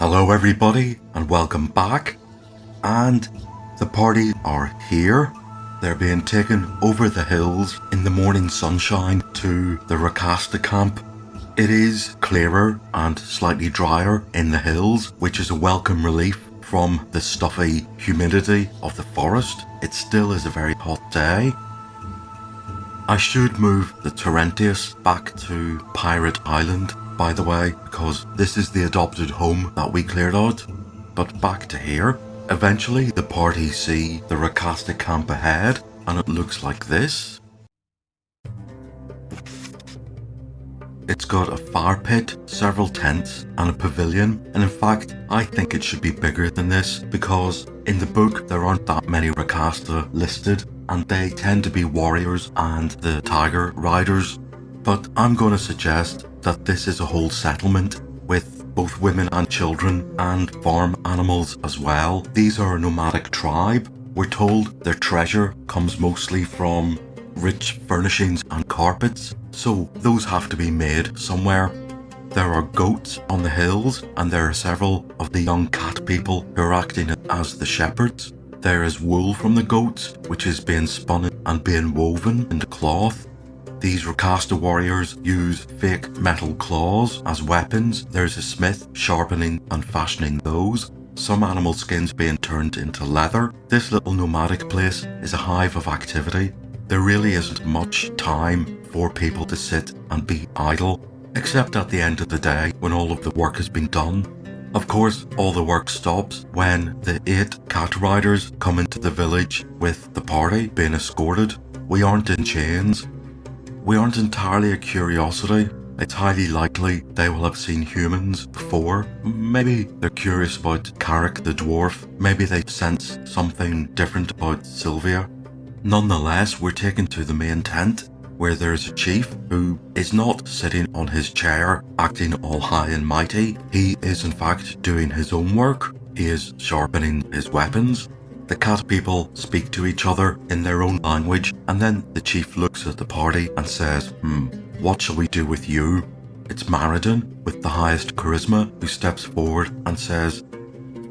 Hello everybody and welcome back. And the party are here. They're being taken over the hills in the morning sunshine to the Rakasta camp. It is clearer and slightly drier in the hills, which is a welcome relief from the stuffy humidity of the forest. It still is a very hot day. I should move the Torrentius back to Pirate Island, by the way, because this is the adopted home that we cleared out. But back to here. Eventually the party see the Rakasta camp ahead, and it looks like this. It's got a fire pit, several tents, and a pavilion, and in fact I think it should be bigger than this because in the book there aren't that many Rakasta listed, and they tend to be warriors and the tiger riders. But I'm going to suggest that this is a whole settlement with both women and children and farm animals as well. These are a nomadic tribe. We're told their treasure comes mostly from rich furnishings and carpets, so those have to be made somewhere. There are goats on the hills, and there are several of the young cat people who are acting as the shepherds. There is wool from the goats, which is being spun and being woven into cloth. These Rakasta warriors use fake metal claws as weapons. There's a smith sharpening and fashioning those. Some animal skins being turned into leather. This little nomadic place is a hive of activity. There really isn't much time for people to sit and be idle, except at the end of the day when all of the work has been done. Of course, all the work stops when the 8 cat riders come into the village with the party being escorted. We aren't in chains. We aren't entirely a curiosity. It's highly likely they will have seen humans before. Maybe they're curious about Carrick the dwarf. Maybe they sense something different about Sylvia. Nonetheless, we're taken to the main tent where there's a chief who is not sitting on his chair acting all high and mighty. He is in fact doing his own work. He is sharpening his weapons. The cat people speak to each other in their own language, and then the chief looks at the party and says, what shall we do with you? It's Maridin, with the highest charisma, who steps forward and says,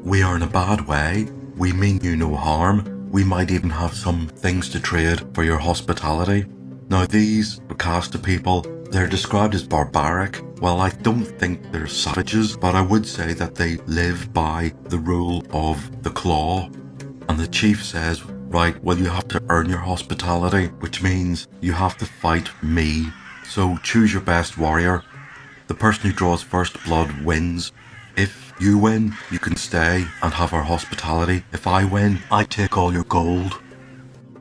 we are in a bad way. We mean you no harm. We might even have some things to trade for your hospitality. Now these Rakasta people, they're described as barbaric. Well, I don't think they're savages, but I would say that they live by the rule of the claw. And the chief says, right, well you have to earn your hospitality, which means you have to fight me. So choose your best warrior. The person who draws first blood wins. If you win, you can stay and have our hospitality. If I win, I take all your gold.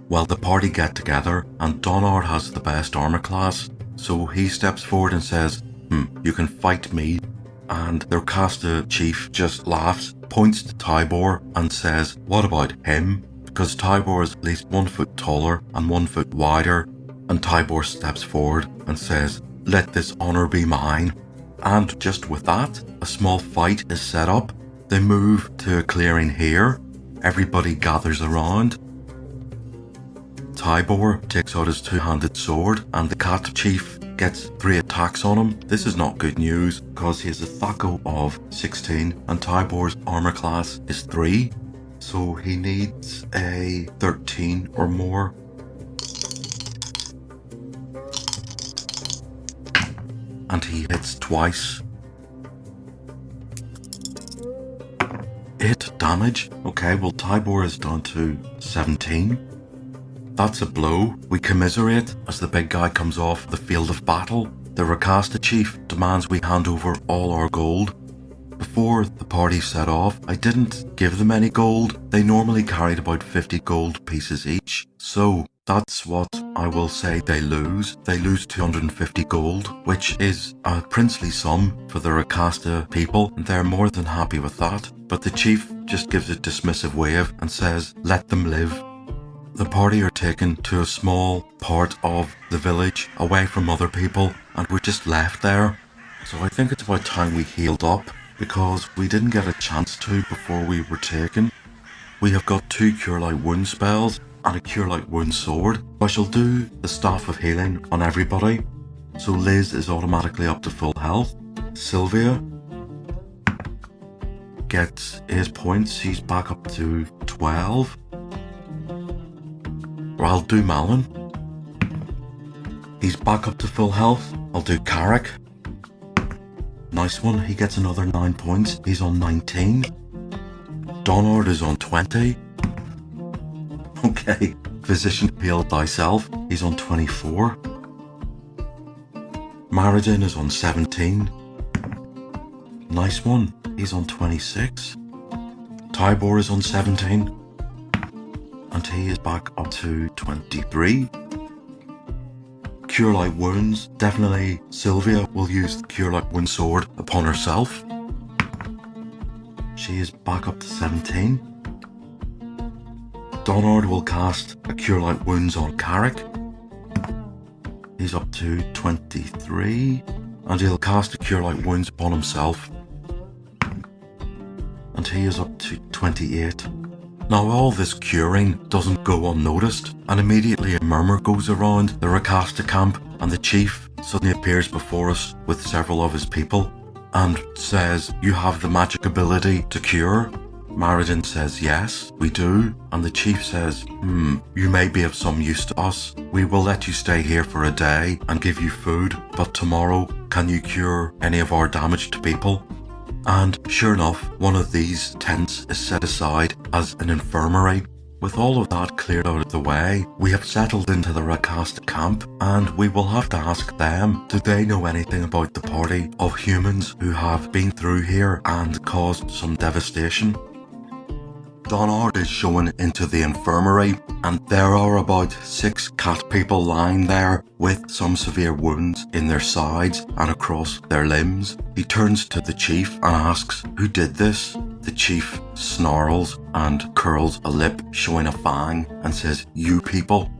Well, the party get together, and Donard has the best armor class, so he steps forward and says, you can fight me. And the Rakasta chief just laughs, points to Tybor and says, what about him? Because Tybor is at least 1 foot taller and 1 foot wider. And Tybor steps forward and says, let this honor be mine. And just with that, a small fight is set up. They move to a clearing here. Everybody gathers around. Tybor takes out his 2-handed sword, and the cat chief gets 3 attacks on him. This is not good news because he has a THAC0 of 16 and Tybor's armor class is 3. So he needs a 13 or more. And he hits twice. 8 damage. Okay, well Tybor is down to 17. That's a blow. We commiserate as the big guy comes off the field of battle. The Rakasta chief demands we hand over all our gold. Before the party set off, I didn't give them any gold. They normally carried about 50 gold pieces each. So that's what I will say they lose. They lose 250 gold, which is a princely sum for the Rakasta people, and they're more than happy with that. But the chief just gives a dismissive wave and says, let them live. The party are taken to a small part of the village away from other people, and we're just left there. So I think it's about time we healed up because we didn't get a chance to before we were taken. We have got 2 Cure Light Wound spells and a Cure Light Wound sword. I shall do the Staff of Healing on everybody. So Liz is automatically up to full health. Sylvia, gets his points. He's back up to 12. Or I'll do Malin. He's back up to full health. I'll do Carrick. Nice one. He gets another 9 points. He's on 19. Donard is on 20. Okay. Physician Heal Thyself. He's on 24. Maradin is on 17. Nice one. He's on 26. Tybor is on 17. And he is back up to 23. Cure Light Wounds. Definitely Sylvia will use the Cure Light Wound Sword upon herself. She is back up to 17. Donard will cast a Cure Light Wounds on Carrick. He's up to 23. And he'll cast a Cure Light Wounds upon himself. And he is up to 28. Now all this curing doesn't go unnoticed, and immediately a murmur goes around the Rakasta camp, and the chief suddenly appears before us with several of his people and says, "You have the magic ability to cure?" Maradin says, "Yes, we do." And the chief says, "You may be of some use to us. We will let you stay here for a day and give you food, but tomorrow can you cure any of our damage to people?" And sure enough, one of these tents is set aside as an infirmary. With all of that cleared out of the way, we have settled into the Rakasta camp, and we will have to ask them, do they know anything about the party of humans who have been through here and caused some devastation? Donard is shown into the infirmary, and there are about 6 cat people lying there with some severe wounds in their sides and across their limbs. He turns to the chief and asks, "Who did this?" The chief snarls and curls a lip, showing a fang, and says, "You people."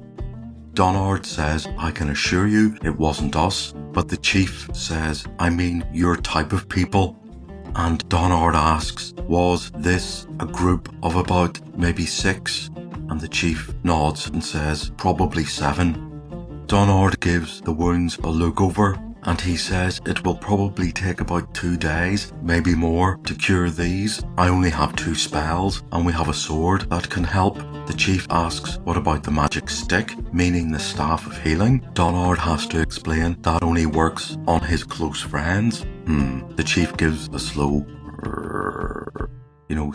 Donard says, "I can assure you it wasn't us," but the chief says, "I mean your type of people." And Donard asks, "Was this a group of about maybe 6? And the chief nods and says, "Probably 7. Donard gives the wounds a look over, and he says it will probably take about 2 days, maybe more, to cure these. I only have 2 spells, and we have a sword that can help." The chief asks, "What about the magic stick?" meaning the staff of healing. Donard has to explain that only works on his close friends. The chief gives a slow,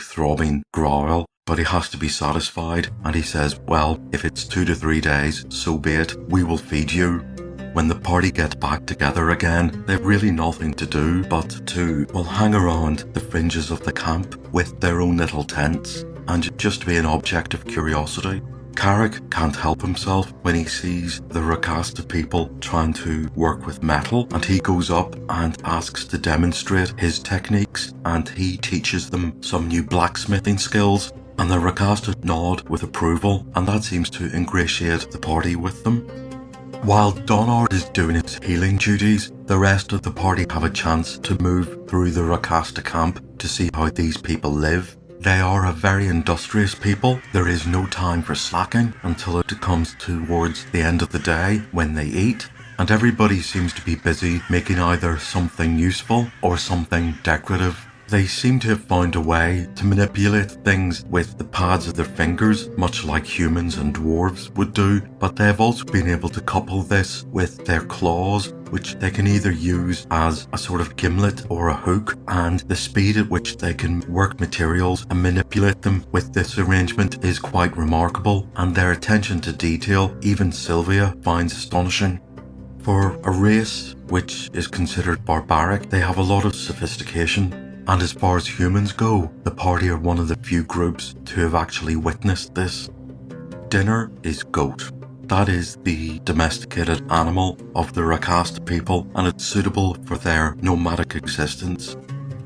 throbbing growl, but he has to be satisfied, and he says, "Well, if it's 2 to 3 days, so be it. We will feed you." When the party get back together again, they've really nothing to do but to, hang around the fringes of the camp with their own little tents and just be an object of curiosity. Carrick can't help himself when he sees the Rakasta people trying to work with metal, and he goes up and asks to demonstrate his techniques, and he teaches them some new blacksmithing skills, and the Rakasta nod with approval, and that seems to ingratiate the party with them. While Donard is doing his healing duties, the rest of the party have a chance to move through the Rakasta camp to see how these people live. They are a very industrious people. There is no time for slacking until it comes towards the end of the day when they eat, and everybody seems to be busy making either something useful or something decorative. They seem to have found a way to manipulate things with the pads of their fingers, much like humans and dwarves would do, but they have also been able to couple this with their claws, which they can either use as a sort of gimlet or a hook, and the speed at which they can work materials and manipulate them with this arrangement is quite remarkable, and their attention to detail even Sylvia finds astonishing. For a race which is considered barbaric, they have a lot of sophistication. And as far as humans go, the party are one of the few groups to have actually witnessed this. Dinner is goat. That is the domesticated animal of the Rakasta people, and it's suitable for their nomadic existence.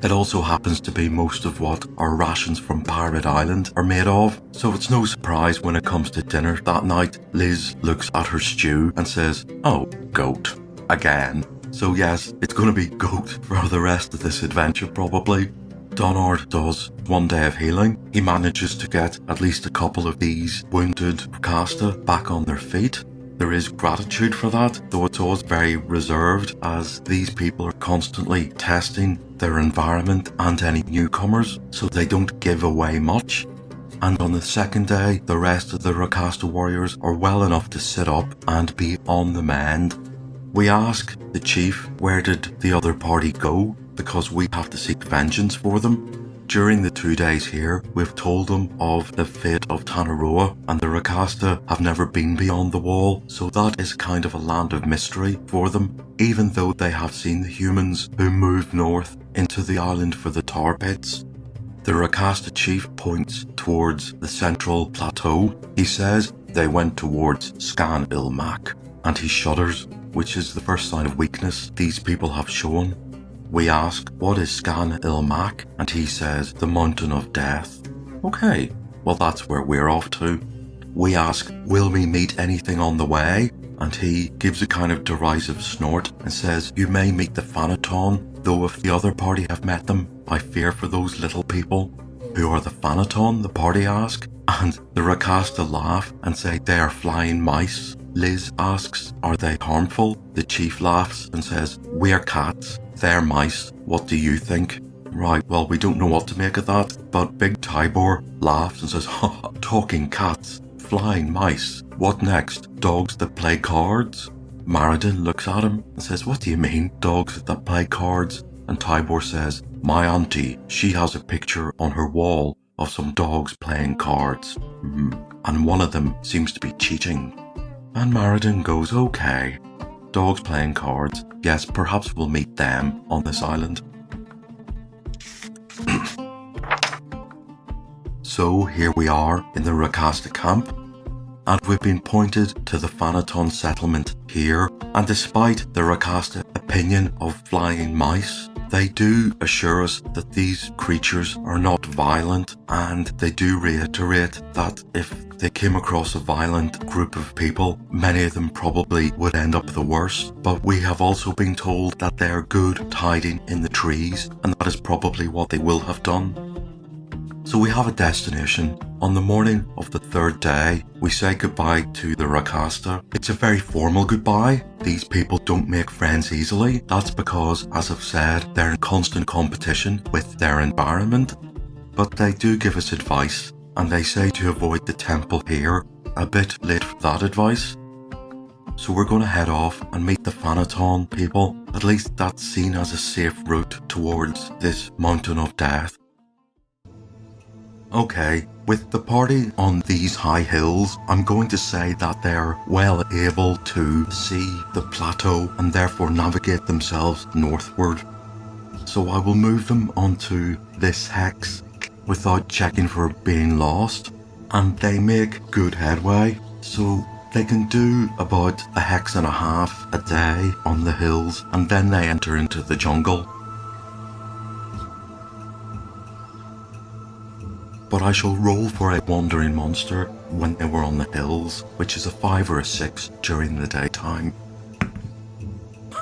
It also happens to be most of what our rations from Pirate Island are made of, so it's no surprise when it comes to dinner that night, Liz looks at her stew and says, "Oh, goat. Again." So yes, it's going to be goat for the rest of this adventure probably. Donard does 1 day of healing. He manages to get at least a couple of these wounded Rakasta back on their feet. There is gratitude for that, though it's always very reserved, as these people are constantly testing their environment and any newcomers, so they don't give away much. And on the second day, the rest of the Rakasta warriors are well enough to sit up and be on the mend. We ask the chief, where did the other party go? Because we have to seek vengeance for them. During the 2 days here, we've told them of the fate of Tanaroa, and the Rakasta have never been beyond the wall, so that is kind of a land of mystery for them, even though they have seen the humans who moved north into the island for the tar pits. The Rakasta chief points towards the central plateau. He says they went towards Scan Ilmak, and he shudders, which is the first sign of weakness these people have shown. We ask, what is Scan Ilmak? And he says, the mountain of death. Okay, well that's where we're off to. We ask, will we meet anything on the way? And he gives a kind of derisive snort and says, you may meet the Thanaton, though if the other party have met them, I fear for those little people. Who are the Thanaton? The party ask. And the Rakasta laugh and say they are flying mice. Liz asks, are they harmful? The chief laughs and says, we're cats, they're mice, what do you think? Right, well we don't know what to make of that, but Big Tybor laughs and says, ha, talking cats, flying mice, what next? Dogs that play cards? Maradin looks at him and says, what do you mean, dogs that play cards? And Tybor says, my auntie, she has a picture on her wall of some dogs playing cards. And one of them seems to be cheating. And Maradin goes, okay, dogs playing cards, yes, perhaps we'll meet them on this island. So here we are in the Rakasta camp, and we've been pointed to the Thanaton settlement here, and despite the Rakasta opinion of flying mice, they do assure us that these creatures are not violent, and they do reiterate that if they came across a violent group of people, many of them probably would end up the worse. But we have also been told that they are good at hiding in the trees, and that is probably what they will have done. So we have a destination. On the morning of the third day, we say goodbye to the Rakasta. It's a very formal goodbye. These people don't make friends easily. That's because, as I've said, they're in constant competition with their environment. But they do give us advice, and they say to avoid the temple here. A bit late for that advice. So we're going to head off and meet the Thanaton people. At least that's seen as a safe route towards this mountain of death. Okay, with the party on these high hills, I'm going to say that they're well able to see the plateau and therefore navigate themselves northward. So I will move them onto this hex without checking for being lost, and they make good headway. So they can do about a hex and a half a day on the hills, and then they enter into the jungle. But I shall roll for a wandering monster when they were on the hills, which is a 5 or a 6 during the daytime.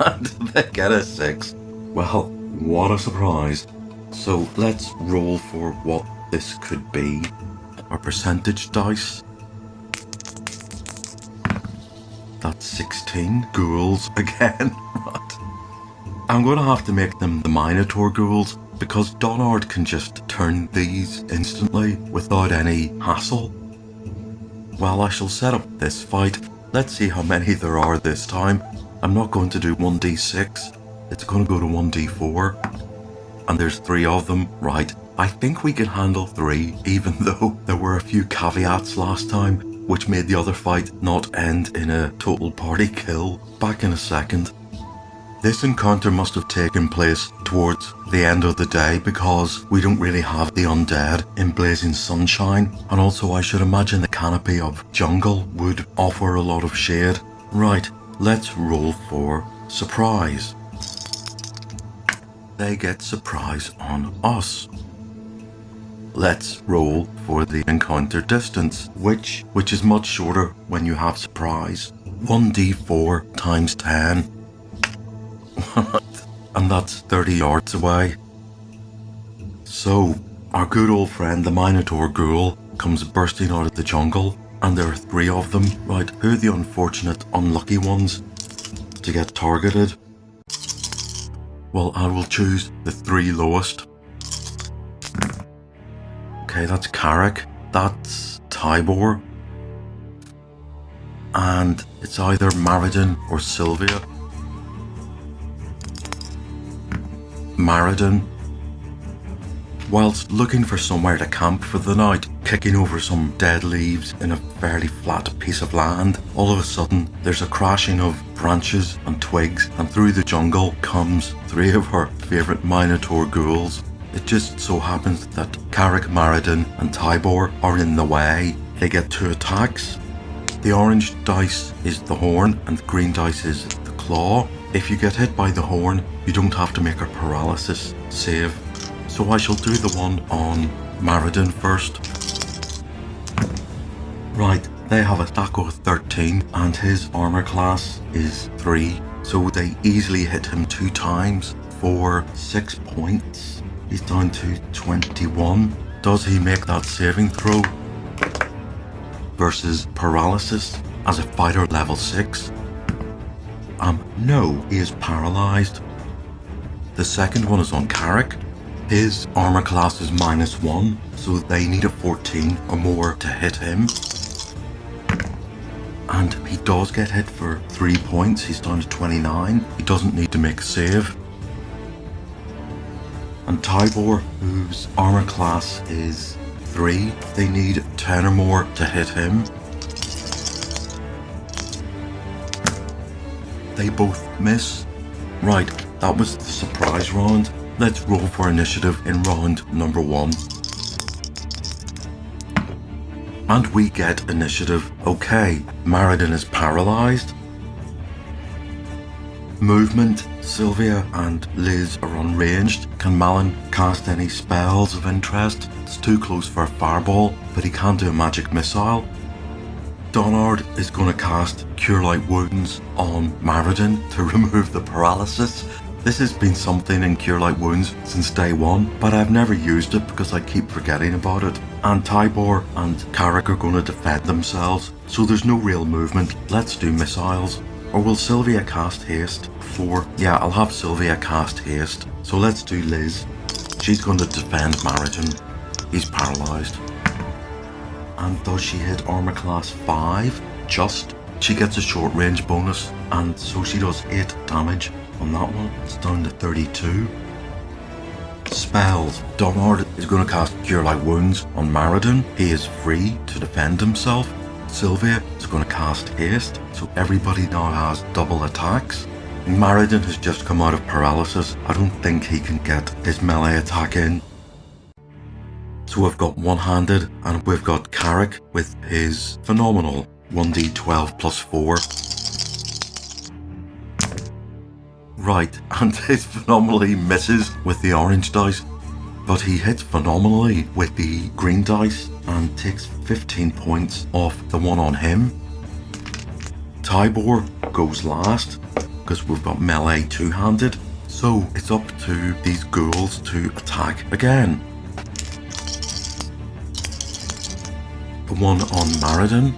And they get a 6. Well, what a surprise. So let's roll for what this could be. Our percentage dice. That's 16. Ghouls again. I'm going to have to make them the Minotaur ghouls, because Donard can just turn these instantly without any hassle. Well, I shall set up this fight. Let's see how many there are this time. I'm not going to do 1d6. It's going to go to 1d4. And there's 3 of them. Right, I think we can handle 3, even though there were a few caveats last time, which made the other fight not end in a total party kill. Back in a second. This encounter must have taken place towards the end of the day, because we don't really have the undead in blazing sunshine, and also I should imagine the canopy of jungle would offer a lot of shade. Right, let's roll for surprise. They get surprise on us. Let's roll for the encounter distance, which is much shorter when you have surprise. 1d4 times 10. And that's 30 yards away. So, our good old friend the Minotaur Ghoul comes bursting out of the jungle. And there are 3 of them. Right, who are the unfortunate, unlucky ones to get targeted? Well, I will choose the 3 lowest. Okay, that's Carrick, that's Tybor, and it's either Maridin or Sylvia. Maridin. Whilst looking for somewhere to camp for the night, kicking over some dead leaves in a fairly flat piece of land, all of a sudden there's a crashing of branches and twigs, and through the jungle comes 3 of her favourite Minotaur ghouls. It just so happens that Carrick, Maridin and Tybor are in the way. They get 2 attacks. The orange dice is the horn and the green dice is the claw. If you get hit by the horn, you don't have to make a paralysis save. So I shall do the one on Maridin first. Right, they have a Daco 13 and his armor class is 3. So they easily hit him 2 times for 6 points. He's down to 21. Does he make that saving throw? Versus paralysis as a fighter level 6. No, he is paralyzed. The second one is on Carrick. His armor class is -1, so they need a 14 or more to hit him. And he does get hit for 3 points. He's down to 29. He doesn't need to make a save. And Tybor, whose armor class is 3, they need 10 or more to hit him. They both miss. Right, that was the surprise round. Let's roll for initiative in round number 1. And we get initiative. Okay, Maridin is paralyzed. Movement, Sylvia and Liz are unranged. Can Malin cast any spells of interest? It's too close for a fireball, but he can do a magic missile. Donard is going to cast Cure Light Wounds on Maridin to remove the paralysis. This has been something in Cure Light Wounds since day 1, but I've never used it because I keep forgetting about it. And Tybor and Carrick are going to defend themselves, so there's no real movement. Let's do missiles. Or will Sylvia cast haste? 4. Yeah, I'll have Sylvia cast haste. So let's do Liz. She's going to defend Maridin. He's paralysed. And does she hit armor class 5? Just. She gets a short range bonus, and so she does 8 damage on that one. It's down to 32. Spells. Donard is going to cast Cure Light Wounds on Maridin. He is free to defend himself. Sylvia is going to cast haste, so everybody now has double attacks. Maridin has just come out of paralysis. I don't think he can get his melee attack in. So we've got one-handed, and we've got Carrick with his phenomenal 1d12 plus 4. Right, and it phenomenally misses with the orange dice, but he hits phenomenally with the green dice and takes 15 points off the one on him. Tybor goes last because we've got melee two-handed, so it's up to these ghouls to attack again. The one on Maridin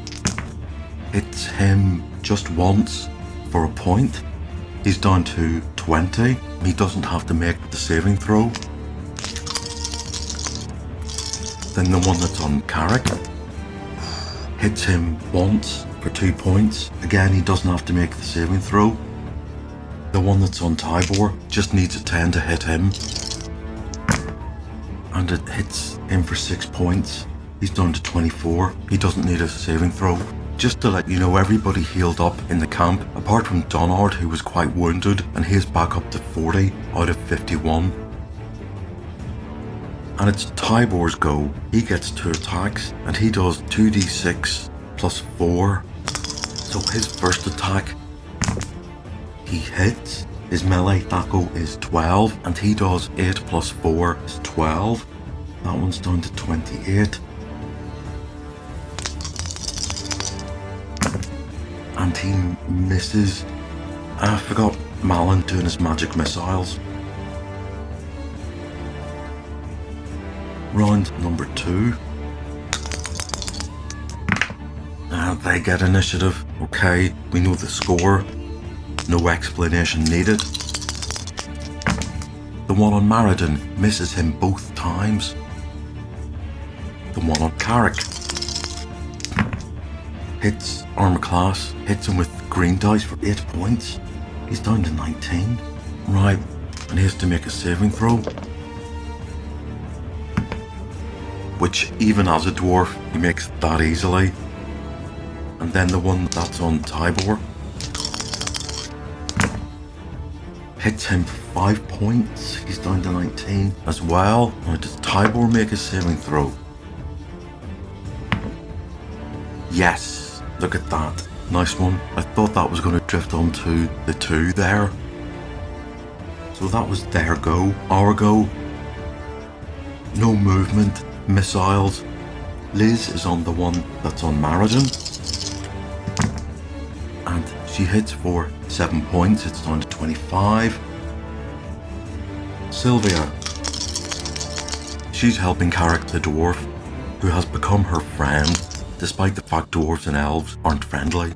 hits him just once for a point. He's down to 20. He doesn't have to make the saving throw. Then the one that's on Carrick hits him once for 2 points. Again, he doesn't have to make the saving throw. The one that's on Tybor just needs a 10 to hit him. And it hits him for 6 points. He's down to 24. He doesn't need a saving throw. Just to let you know, everybody healed up in the camp, apart from Donard, who was quite wounded, and he's back up to 40 out of 51. And it's Tybor's go. He gets 2 attacks, and he does 2d6 plus 4. So his first attack, he hits. His melee tackle is 12, and he does 8 plus 4 is 12. That one's down to 28. And he misses. I forgot Malin doing his magic missiles. Round number 2. and they get initiative. Okay, we know the score. No explanation needed. The one on Maradin misses him both times. The one on Carrick hits armor class, hits him with green dice for 8 points. He's down to 19. Right, and he has to make a saving throw. Which, even as a dwarf, he makes that easily. And then the one that's on Tybor hits him for 5 points. He's down to 19 as well. Now does Tybor make a saving throw? Yes, look at that. Nice one. I thought that was going to drift onto the 2 there. So that was their go. Our go. No movement. Missiles. Liz is on the one that's on Maradin. And she hits for 7 points. It's down to 25. Sylvia. She's helping Carrick the dwarf, who has become her friend, despite the fact dwarves and elves aren't friendly.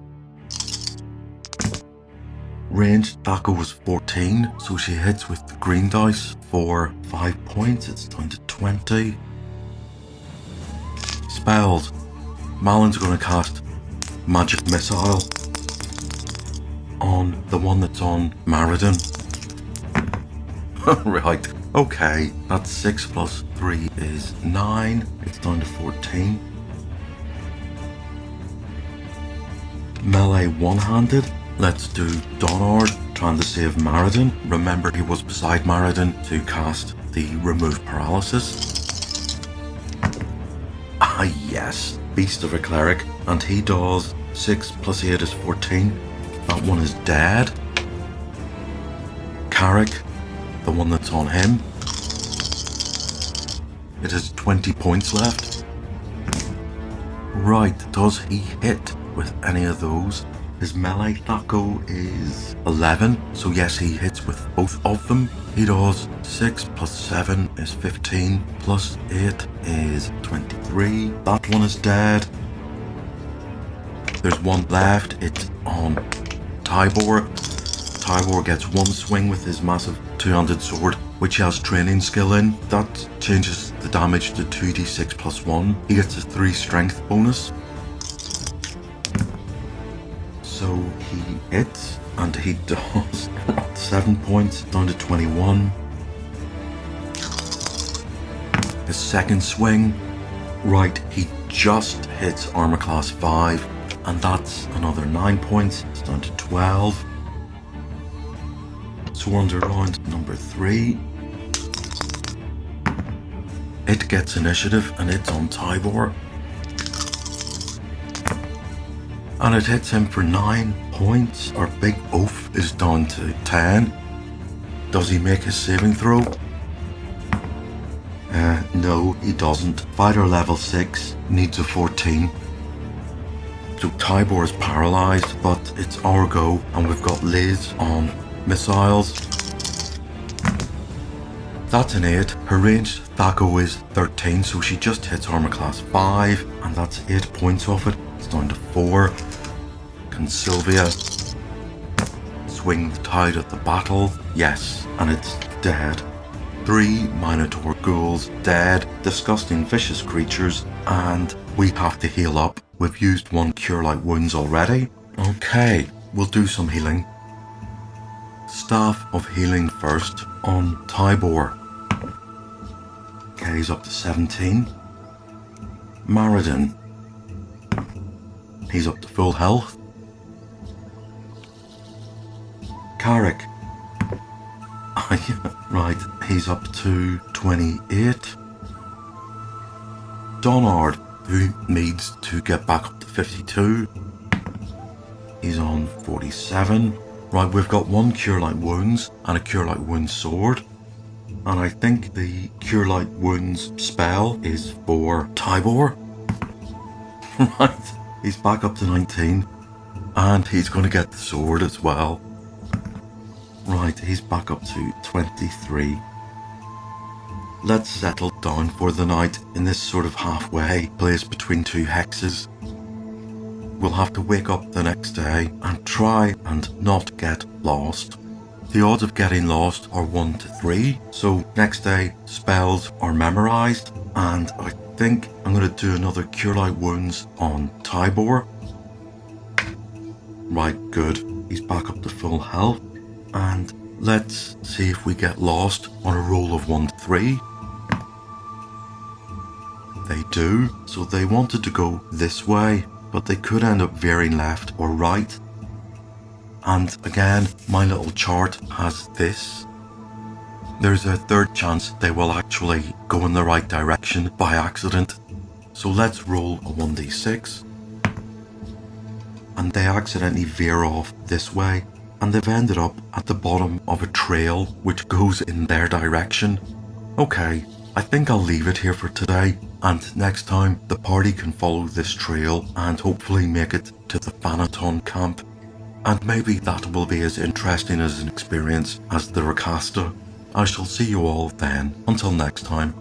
Ranged Thaco was 14, so she hits with the green dice for 5 points. It's down to 20. Spells. Malon's going to cast Magic Missile on the one that's on Maradin. Right, okay, that's 6 plus 3 is 9. It's down to 14. Melee one-handed. Let's do Donard trying to save Maradin. Remember, he was beside Maradin to cast the Remove Paralysis. Ah yes, Beast of a Cleric, and he does 6 plus 8 is 14. That one is dead. Carrick, the one that's on him. It has 20 points left. Right, does he hit with any of those? His melee Thaco is 11, so yes, he hits with both of them. He does 6 plus 7 is 15, plus 8 is 23. That one is dead. There's one left, it's on Tybor. Tybor gets one swing with his massive two-handed sword, which he has training skill in. That changes the damage to 2d6 plus 1. He gets a 3 strength bonus. So he hits, and he does 7 points, down to 21. His second swing, right, he just hits armor class 5, and that's another 9 points, it's down to 12. So we're under round number 3. It gets initiative, and it's on Tybor. And it hits him for 9 points. Our big oaf is down to 10. Does he make his saving throw? No, he doesn't. Fighter level 6 needs a 14. So Tybor is paralysed, but it's our go, and we've got Liz on missiles. That's an 8. Her ranged Thaco is 13, so she just hits armor class 5, and that's 8 points off it. It's down to 4. Can Sylvia swing the tide of the battle? Yes, and it's dead. 3 Minotaur ghouls dead, disgusting vicious creatures, and we have to heal up. We've used 1 Cure Light Wounds already. Okay, we'll do some healing. Staff of Healing first on Tybor. Okay, he's up to 17. Maradin. He's up to full health. Carrick. Right, he's up to 28. Donard, who needs to get back up to 52. He's on 47. Right, we've got 1 Cure Light Wounds and a Cure Light Wounds sword. And I think the Cure Light Wounds spell is for Tybor. Right, he's back up to 19. And he's going to get the sword as well. Right, he's back up to 23. Let's settle down for the night in this sort of halfway place between 2 hexes. will have to wake up the next day and try and not get lost. The odds of getting lost are 1 to 3, so next day spells are memorized, and I think I'm going to do another Cure Light Wounds on Tybor. Right, good. He's back up to full health, and let's see if we get lost on a roll of 1 to 3. They do, so they wanted to go this way, but they could end up veering left or right. And again, my little chart has this. There's a third chance they will actually go in the right direction by accident. So let's roll a 1d6. And they accidentally veer off this way, and they've ended up at the bottom of a trail which goes in their direction. Okay, I think I'll leave it here for today, and next time the party can follow this trail and hopefully make it to the Thanaton camp. And maybe that will be as interesting as an experience as the Rakasta. I shall see you all then. Until next time.